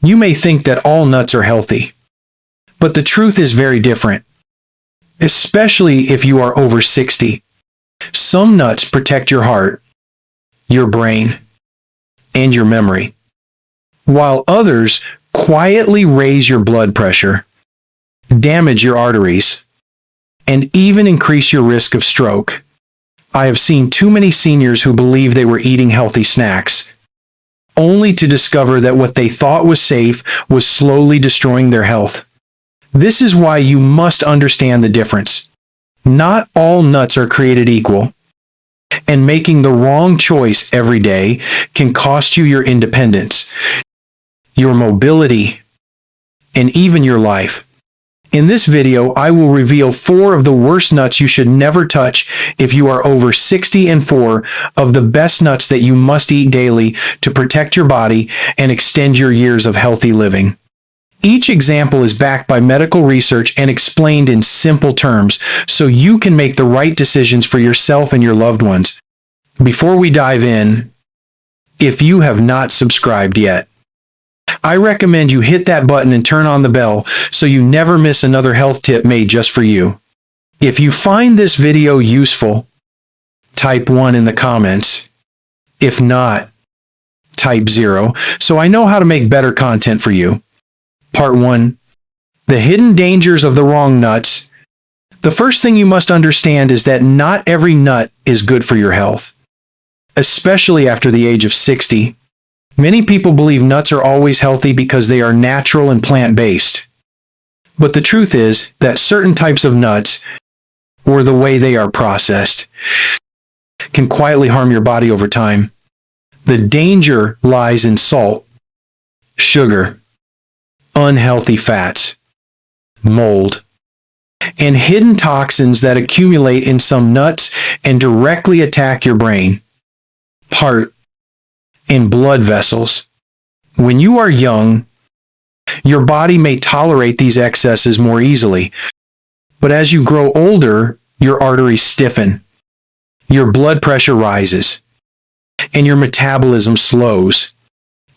You may think that all nuts are healthy, but the truth is very different, especially if you are over 60. Some nuts protect your heart, your brain, and your memory, while others quietly raise your blood pressure, damage your arteries, and even increase your risk of stroke. I have seen too many seniors who believe they were eating healthy snacks, only to discover that what they thought was safe was slowly destroying their health. This is why you must understand the difference. Not all nuts are created equal, and making the wrong choice every day can cost you your independence, your mobility, and even your life. In this video, I will reveal 4 of the worst nuts you should never touch if you are over 60 and 4 of the best nuts that you must eat daily to protect your body and extend your years of healthy living. Each example is backed by medical research and explained in simple terms so you can make the right decisions for yourself and your loved ones. Before we dive in, if you have not subscribed yet, I recommend you hit that button and turn on the bell so you never miss another health tip made just for you. If you find this video useful, type 1 in the comments. If not, type 0 so I know how to make better content for you. Part 1. The hidden dangers of the wrong nuts. The first thing you must understand is that not every nut is good for your health, especially after the age of 60. Many people believe nuts are always healthy because they are natural and plant-based. But the truth is that certain types of nuts, or the way they are processed, can quietly harm your body over time. The danger lies in salt, sugar, unhealthy fats, mold, and hidden toxins that accumulate in some nuts and directly attack your brain, heart, and blood vessels. When you are young, your body may tolerate these excesses more easily, but as you grow older, your arteries stiffen, your blood pressure rises, and your metabolism slows.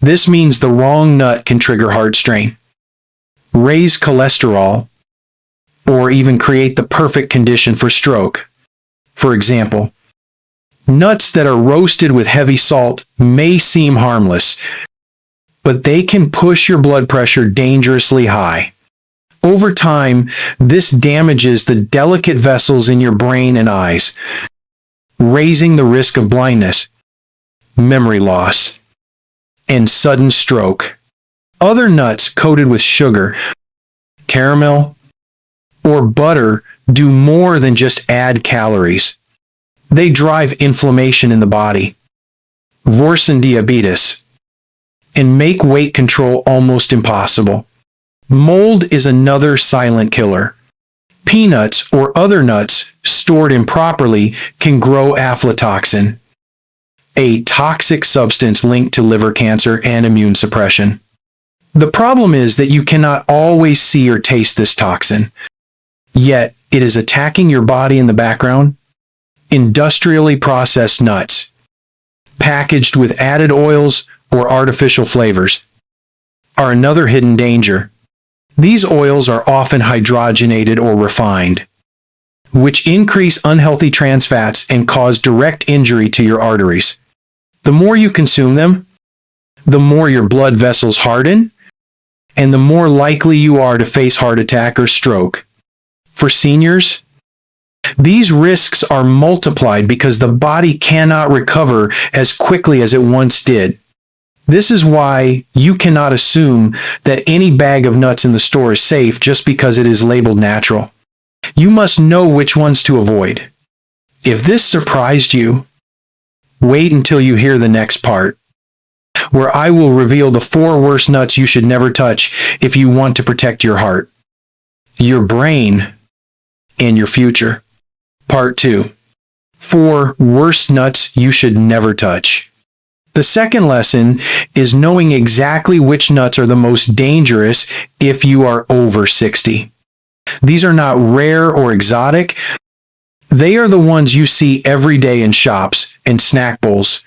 This means the wrong nut can trigger heart strain, raise cholesterol, or even create the perfect condition for stroke. For example, nuts that are roasted with heavy salt may seem harmless, but they can push your blood pressure dangerously high. Over time, this damages the delicate vessels in your brain and eyes, raising the risk of blindness, memory loss, and sudden stroke. Other nuts coated with sugar, caramel, or butter do more than just add calories. They drive inflammation in the body, worsen diabetes, and make weight control almost impossible. Mold is another silent killer. Peanuts or other nuts stored improperly can grow aflatoxin, a toxic substance linked to liver cancer and immune suppression. The problem is that you cannot always see or taste this toxin, yet it is attacking your body in the background. Industrially processed nuts, packaged with added oils or artificial flavors, are another hidden danger. These oils are often hydrogenated or refined, which increase unhealthy trans fats and cause direct injury to your arteries. The more you consume them, the more your blood vessels harden, and the more likely you are to face heart attack or stroke. For seniors, these risks are multiplied because the body cannot recover as quickly as it once did. This is why you cannot assume that any bag of nuts in the store is safe just because it is labeled natural. You must know which ones to avoid. If this surprised you, wait until you hear the next part, where I will reveal the 4 worst nuts you should never touch if you want to protect your heart, your brain, and your future. Part 2. 4 worst nuts you should never touch. The second lesson is knowing exactly which nuts are the most dangerous if you are over 60. These are not rare or exotic. They are the ones you see every day in shops and snack bowls,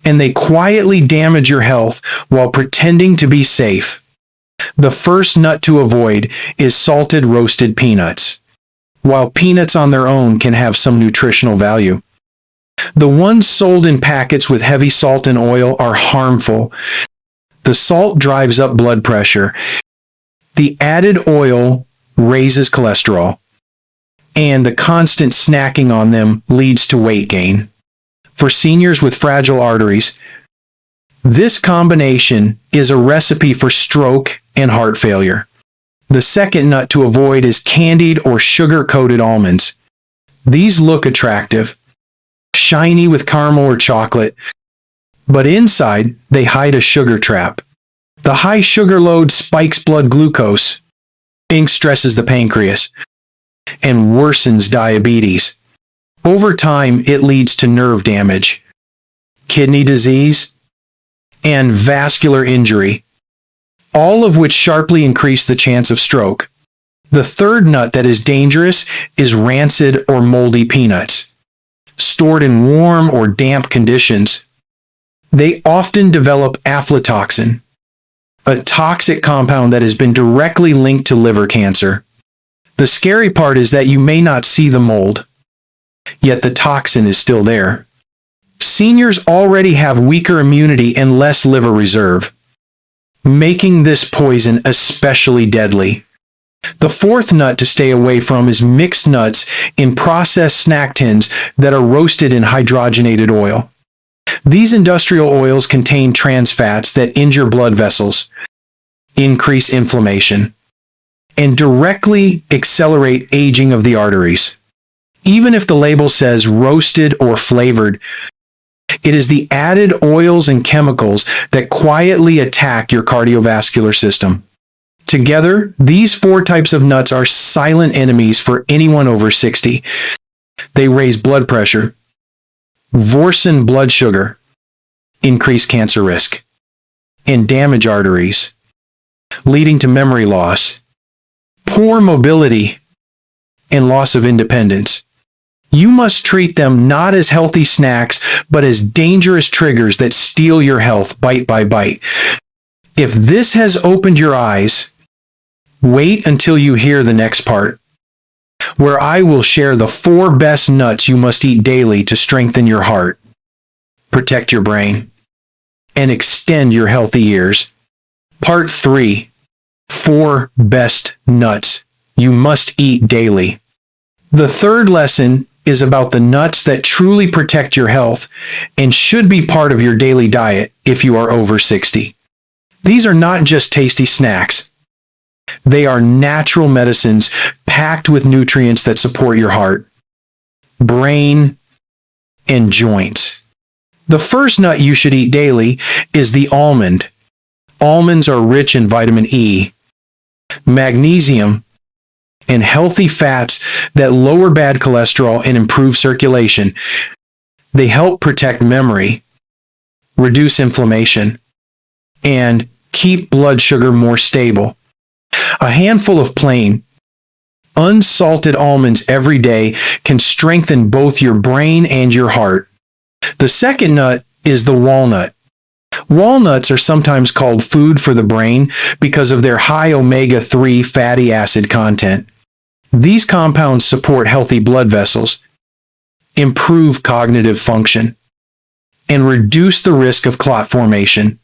and they quietly damage your health while pretending to be safe. The first nut to avoid is salted roasted peanuts. While peanuts on their own can have some nutritional value, the ones sold in packets with heavy salt and oil are harmful. The salt drives up blood pressure. The added oil raises cholesterol. And the constant snacking on them leads to weight gain. For seniors with fragile arteries, this combination is a recipe for stroke and heart failure. The second nut to avoid is candied or sugar-coated almonds. These look attractive, shiny with caramel or chocolate, but inside they hide a sugar trap. The high sugar load spikes blood glucose, stresses the pancreas, and worsens diabetes. Over time, it leads to nerve damage, kidney disease, and vascular injury, all of which sharply increase the chance of stroke. The third nut that is dangerous is rancid or moldy peanuts. Stored in warm or damp conditions, they often develop aflatoxin, a toxic compound that has been directly linked to liver cancer. The scary part is that you may not see the mold, yet the toxin is still there. Seniors already have weaker immunity and less liver reserve, making this poison especially deadly. The fourth nut to stay away from is mixed nuts in processed snack tins that are roasted in hydrogenated oil. These industrial oils contain trans fats that injure blood vessels, increase inflammation, and directly accelerate aging of the arteries. Even if the label says roasted or flavored, it is the added oils and chemicals that quietly attack your cardiovascular system. Together, these four types of nuts are silent enemies for anyone over 60. They raise blood pressure, worsen blood sugar, increase cancer risk, and damage arteries, leading to memory loss, poor mobility, and loss of independence. You must treat them not as healthy snacks, but as dangerous triggers that steal your health bite by bite. If this has opened your eyes, wait until you hear the next part, where I will share the 4 best nuts you must eat daily to strengthen your heart, protect your brain, and extend your healthy years. Part 3. 4 best nuts you must eat daily. The third lesson is about the nuts that truly protect your health and should be part of your daily diet if you are over 60. These are not just tasty snacks. They are natural medicines packed with nutrients that support your heart, brain, and joints. The first nut you should eat daily is the almond. Almonds are rich in vitamin E, magnesium, and healthy fats that lower bad cholesterol and improve circulation. They help protect memory, reduce inflammation, and keep blood sugar more stable. A handful of plain, unsalted almonds every day can strengthen both your brain and your heart. The second nut is the walnut. Walnuts are sometimes called food for the brain because of their high omega-3 fatty acid content. These compounds support healthy blood vessels, improve cognitive function, and reduce the risk of clot formation.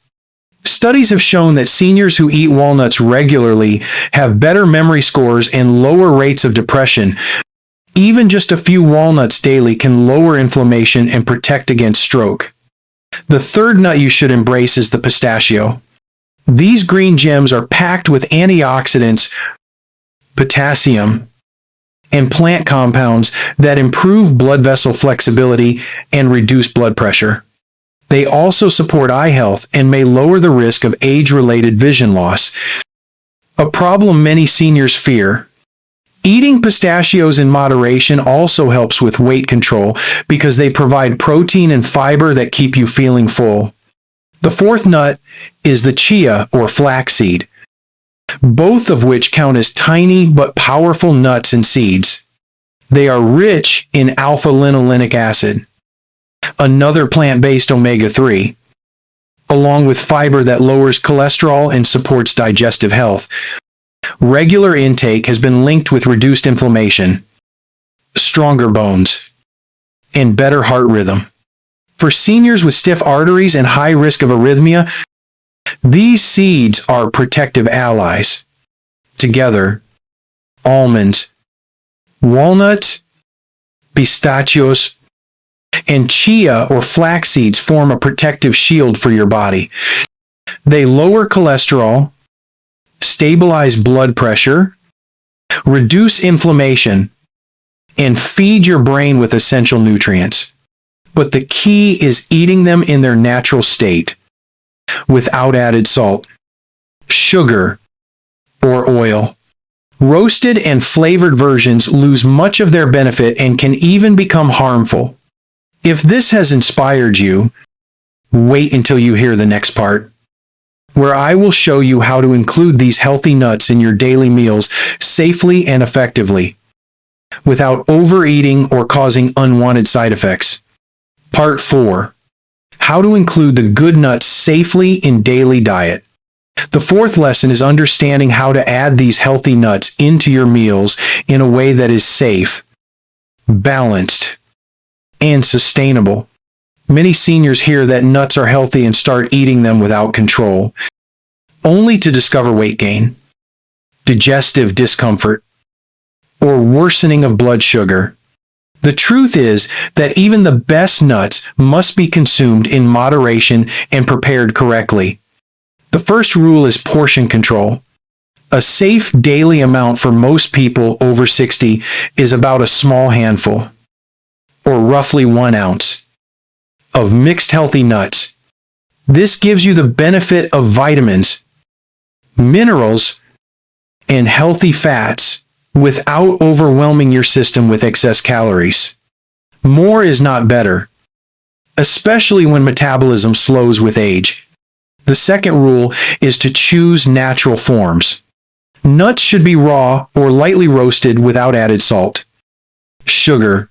Studies have shown that seniors who eat walnuts regularly have better memory scores and lower rates of depression. Even just a few walnuts daily can lower inflammation and protect against stroke. The third nut you should embrace is the pistachio. These green gems are packed with antioxidants, potassium, and plant compounds that improve blood vessel flexibility and reduce blood pressure. They also support eye health and may lower the risk of age-related vision loss, a problem many seniors fear. Eating pistachios in moderation also helps with weight control because they provide protein and fiber that keep you feeling full. The fourth nut is the chia or flaxseed, both of which count as tiny but powerful nuts and seeds. They are rich in alpha-linolenic acid, another plant-based omega-3, along with fiber that lowers cholesterol and supports digestive health. Regular intake has been linked with reduced inflammation, stronger bones, and better heart rhythm. For seniors with stiff arteries and high risk of arrhythmia, these seeds are protective allies. Together, almonds, walnuts, pistachios, and chia or flax seeds form a protective shield for your body. They lower cholesterol, stabilize blood pressure, reduce inflammation, and feed your brain with essential nutrients. But the key is eating them in their natural state, without added salt, sugar, or oil. Roasted and flavored versions lose much of their benefit and can even become harmful. If this has inspired you, wait until you hear the next part, where I will show you how to include these healthy nuts in your daily meals safely and effectively, without overeating or causing unwanted side effects. Part 4. How to include the good nuts safely in daily diet. The fourth lesson is understanding how to add these healthy nuts into your meals in a way that is safe, balanced, and sustainable. Many seniors hear that nuts are healthy and start eating them without control, only to discover weight gain, digestive discomfort, or worsening of blood sugar. The truth is that even the best nuts must be consumed in moderation and prepared correctly. The first rule is portion control. A safe daily amount for most people over 60 is about a small handful, or roughly 1 ounce, of mixed healthy nuts. This gives you the benefit of vitamins, minerals, and healthy fats without overwhelming your system with excess calories. More is not better, especially when metabolism slows with age. The second rule is to choose natural forms. Nuts should be raw or lightly roasted without added salt, sugar,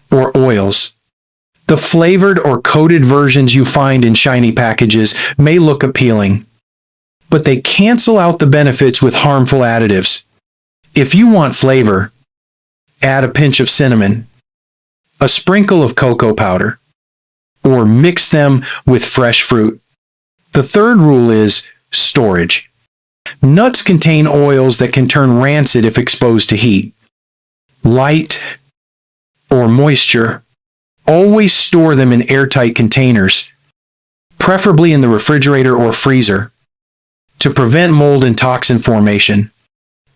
or oils. The flavored or coated versions you find in shiny packages may look appealing, but they cancel out the benefits with harmful additives. If you want flavor, add a pinch of cinnamon, a sprinkle of cocoa powder, or mix them with fresh fruit. The third rule is storage. Nuts contain oils that can turn rancid if exposed to heat, light, or moisture. Always store them in airtight containers, preferably in the refrigerator or freezer, to prevent mold and toxin formation.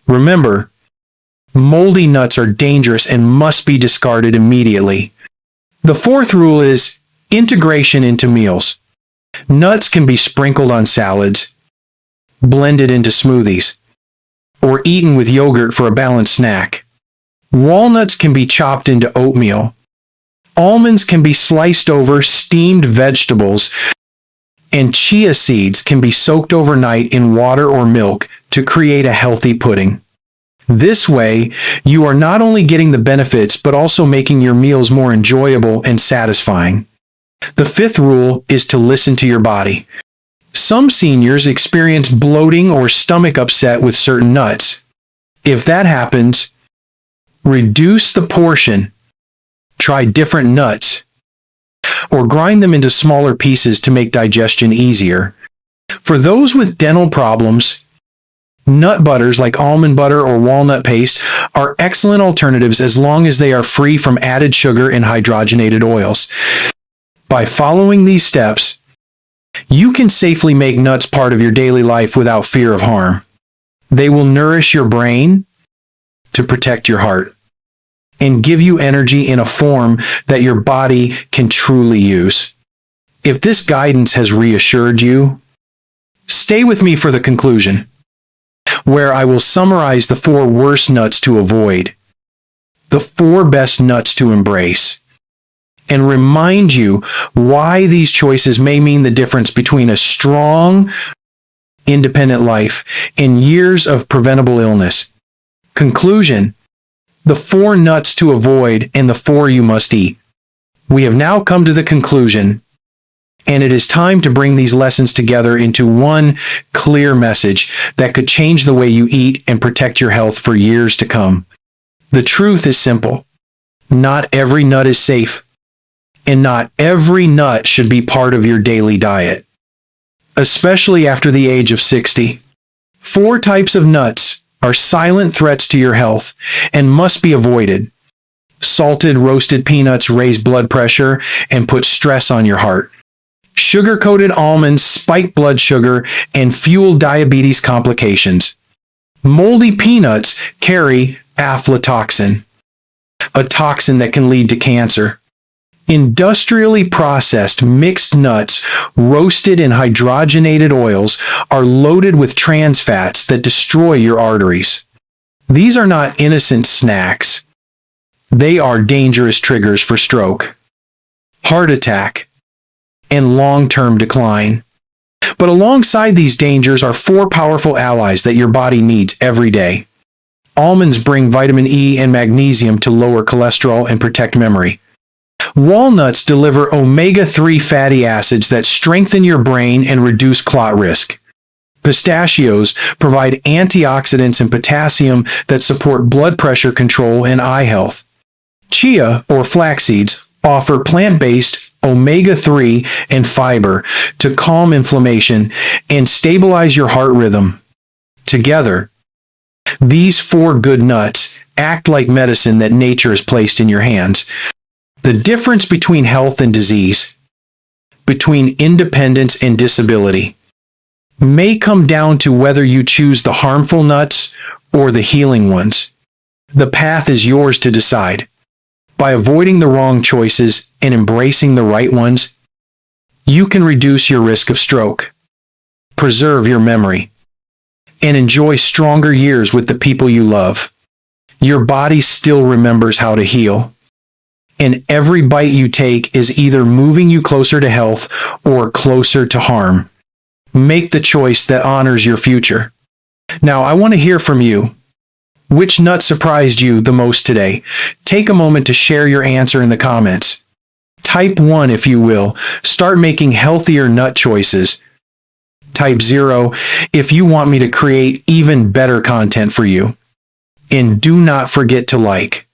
Remember, moldy nuts are dangerous and must be discarded immediately. The fourth rule is integration into meals. Nuts can be sprinkled on salads, blended into smoothies, or eaten with yogurt for a balanced snack. Walnuts can be chopped into oatmeal. Almonds can be sliced over steamed vegetables, and chia seeds can be soaked overnight in water or milk to create a healthy pudding. This way, you are not only getting the benefits but also making your meals more enjoyable and satisfying. The fifth rule is to listen to your body. Some seniors experience bloating or stomach upset with certain nuts. If that happens, reduce the portion, try different nuts, or grind them into smaller pieces to make digestion easier. For those with dental problems, nut butters like almond butter or walnut paste are excellent alternatives as long as they are free from added sugar and hydrogenated oils. By following these steps, you can safely make nuts part of your daily life without fear of harm. They will nourish your brain to protect your heart and give you energy in a form that your body can truly use. If this guidance has reassured you, stay with me for the conclusion, where I will summarize the 4 worst nuts to avoid, the 4 best nuts to embrace, and remind you why these choices may mean the difference between a strong, independent life and years of preventable illness. Conclusion: the 4 nuts to avoid and the 4 you must eat. We have now come to the conclusion. And it is time to bring these lessons together into one clear message that could change the way you eat and protect your health for years to come. The truth is simple. Not every nut is safe, and not every nut should be part of your daily diet, especially after the age of 60. 4 types of nuts are silent threats to your health and must be avoided. Salted roasted peanuts raise blood pressure and put stress on your heart. Sugar-coated almonds spike blood sugar and fuel diabetes complications. Moldy peanuts carry aflatoxin, a toxin that can lead to cancer. Industrially processed mixed nuts roasted in hydrogenated oils are loaded with trans fats that destroy your arteries. These are not innocent snacks. They are dangerous triggers for stroke, heart attack, and long-term decline. But alongside these dangers are 4 powerful allies that your body needs every day. Almonds bring vitamin E and magnesium to lower cholesterol and protect memory. Walnuts deliver omega-3 fatty acids that strengthen your brain and reduce clot risk. Pistachios provide antioxidants and potassium that support blood pressure control and eye health. Chia, or flax seeds, offer plant-based omega-3 and fiber to calm inflammation and stabilize your heart rhythm. Together, these 4 good nuts act like medicine that nature has placed in your hands. The difference between health and disease, between independence and disability, may come down to whether you choose the harmful nuts or the healing ones. The path is yours to decide. By avoiding the wrong choices and embracing the right ones, you can reduce your risk of stroke, preserve your memory, and enjoy stronger years with the people you love. Your body still remembers how to heal, and every bite you take is either moving you closer to health or closer to harm. Make the choice that honors your future. Now, I want to hear from you. Which nut surprised you the most today? Take a moment to share your answer in the comments. Type 1 if you will. Start making healthier nut choices. Type 0 if you want me to create even better content for you. And do not forget to like,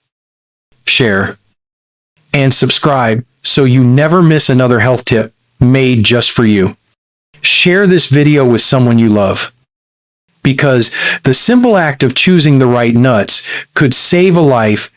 share, and subscribe so you never miss another health tip made just for you. Share this video with someone you love, because the simple act of choosing the right nuts could save a life